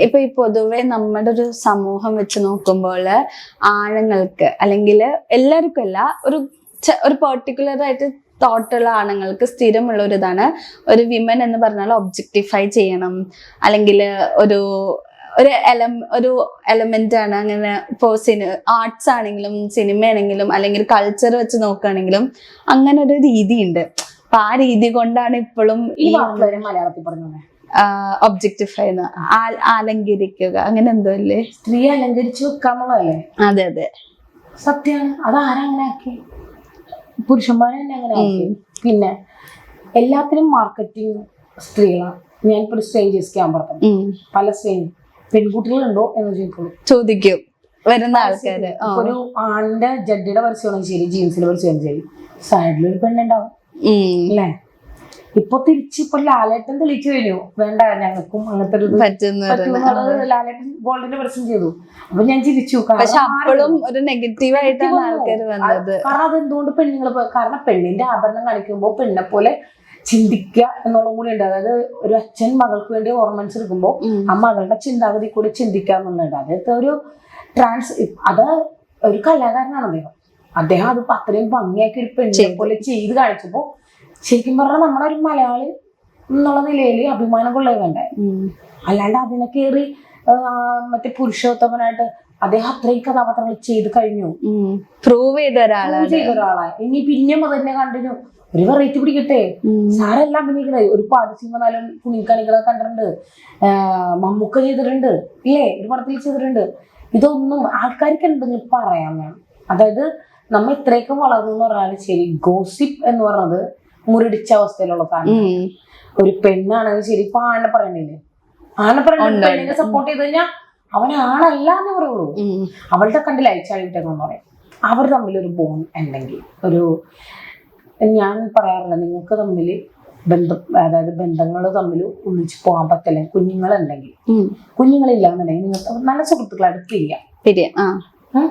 ഇപ്പൊ ഈ പൊതുവെ നമ്മുടെ ഒരു സമൂഹം വെച്ച് നോക്കുമ്പോൾ ആണുങ്ങൾക്ക് അല്ലെങ്കിൽ എല്ലാവർക്കും അല്ല, ഒരു പെർട്ടിക്കുലർ ആയിട്ട് തോട്ടുള്ള ആണുങ്ങൾക്ക് സ്ഥിരമുള്ള ഒരു ഇതാണ്, ഒരു വിമൻ എന്ന് പറഞ്ഞാൽ ഒബ്ജക്ടിഫൈ ചെയ്യണം, അല്ലെങ്കിൽ ഒരു എലമെന്റ് ആണ്. അങ്ങനെ ഇപ്പോ ആർട്സ് ആണെങ്കിലും സിനിമ ആണെങ്കിലും അല്ലെങ്കിൽ കൾച്ചർ വെച്ച് നോക്കുകയാണെങ്കിലും അങ്ങനെ ഒരു രീതിയുണ്ട്. അപ്പൊ ആ രീതി കൊണ്ടാണ് ഇപ്പോഴും ഈ മലയാളത്തിൽ പറഞ്ഞത് ഒബ്ജക്ടിഫൈ അലങ്കരിക്കുക, അങ്ങനെ എന്തോ അല്ലേ, സ്ത്രീ അലങ്കരിച്ചു വെക്കാന്നുള്ളതല്ലേ? അതെ അതെ, സത്യമാണ്. അതാരാ അങ്ങനെ ആക്കി? പുരുഷന്മാരെ തന്നെ അങ്ങനെ ആക്കി. പിന്നെ എല്ലാത്തിനും മാർക്കറ്റിംഗ് സ്ത്രീകളാണ്. ഞാനിപ്പോ ഒരു സ്ട്രേഞ്ചേഴ്സ് ക്യാമ്പ് പറഞ്ഞു, പല പെൺകുട്ടികളുണ്ടോ എന്ന് ചോദിക്കും വരുന്ന ആൾക്കാര്. ഒരു ആണിന്റെ ജഡ്ഡിയുടെ പരസ്യമാണെങ്കിൽ ശരി, ജീൻസിന്റെ പരസ്യമാണെങ്കിൽ ശരി, സൈഡിലൊരു പെണ്ണുണ്ടാവും അല്ലേ? ഇപ്പൊ തിരിച്ചിപ്പോ ലാലേട്ടൻ തെളിയിച്ചു കഴിഞ്ഞു, വേണ്ട ഞങ്ങൾക്കും അങ്ങനത്തെ ഒരു ലാലേട്ടൻ ഗോൾഡിന്റെ പരസ്യം ചെയ്തു. അപ്പൊ ഞാൻ ചിരിച്ചു. ഒരു നെഗറ്റീവ് ആയിട്ടാണ് ആൾക്കാർ വന്നത്. കാരണം അതെന്തുകൊണ്ട് പെണ്ണുങ്ങൾ, കാരണം പെണ്ണിന്റെ ആഭരണം കാണിക്കുമ്പോൾ പെണ്ണെ പോലെ ചിന്തിക്കുക എന്നുള്ളതും കൂടി ഉണ്ട്. അതായത് ഒരു അച്ഛൻ മകൾക്ക് വേണ്ടി ഹോർമോൺസ് എടുക്കുമ്പോൾ ആ മകളുടെ ചിന്താഗതി കൂടി ചിന്തിക്കുക എന്നുള്ളത്. അതായത് ഒരു അത് ഒരു കലാകാരനാണ് അദ്ദേഹം അത് അത്രയും ഭംഗിയാക്കി ഒരു പെണ്ണിനെ പോലെ ചെയ്ത് കാണിച്ചപ്പോ ശരിക്കും പറഞ്ഞാൽ നമ്മുടെ ഒരു മലയാളി എന്നുള്ള നിലയിൽ അഭിമാനം കൊള്ളേ വേണ്ടേ? അല്ലാണ്ട് അതിനെ കയറി മറ്റേ പുരുഷോത്തമനായിട്ട് അദ്ദേഹം അത്രയും കഥാപാത്രങ്ങൾ ചെയ്ത് കഴിഞ്ഞു, പ്രൂവ് ചെയ്ത ഒരാളാണ്. ഇനി പിന്നെയും അത് തന്നെ കണ്ടിന്യൂ, ഒരു വെറൈറ്റി പിടിക്കട്ടെ. സാരെല്ലാം അഭിനയിക്കണേ, ഒരു പാട്ട് സിനിമ കുണിക്കാണികളൊക്കെ കണ്ടിട്ടുണ്ട്, മമ്മൂക്ക ചെയ്തിട്ടുണ്ട് ഇല്ലേ, ഒരു പടത്തിൽ ചെയ്തിട്ടുണ്ട്. ഇതൊന്നും ആൾക്കാർക്ക് എന്തെങ്കിലും പറയാൻ വേണം. അതായത് നമ്മ ഇത്രയൊക്കെ വളർന്നു എന്ന് പറഞ്ഞാൽ ശരി, ഗോസിപ്പ് എന്ന് പറഞ്ഞത് മുരടിച്ച അവസ്ഥയിലുള്ള സാധനം. ഒരു പെണ്ണാണെങ്കിൽ ശരി, ഇപ്പൊ ആണെ പറയണില്ലേ, ആണെ പെണ്ണിനെ സപ്പോർട്ട് ചെയ്ത് കഴിഞ്ഞാൽ അവൻ ആണല്ല എന്ന് പറയുള്ളൂ. അവളുടെ കണ്ടിൽ അയച്ചാളിട്ടെന്ന് പറയും. അവർ തമ്മിലൊരു ബോണ്ട് ഉണ്ടെങ്കിൽ, ഞാൻ പറയാറില്ല നിങ്ങൾക്ക് തമ്മിൽ അതായത് ബന്ധങ്ങൾ തമ്മിൽ ഒന്നിച്ച് പോകാൻ പറ്റില്ല, കുഞ്ഞുങ്ങളുണ്ടെങ്കിൽ, കുഞ്ഞുങ്ങളില്ലാന്നുണ്ടെങ്കിൽ നിങ്ങൾക്ക് നല്ല സുഹൃത്തുക്കളായിട്ട് പിരിയാം.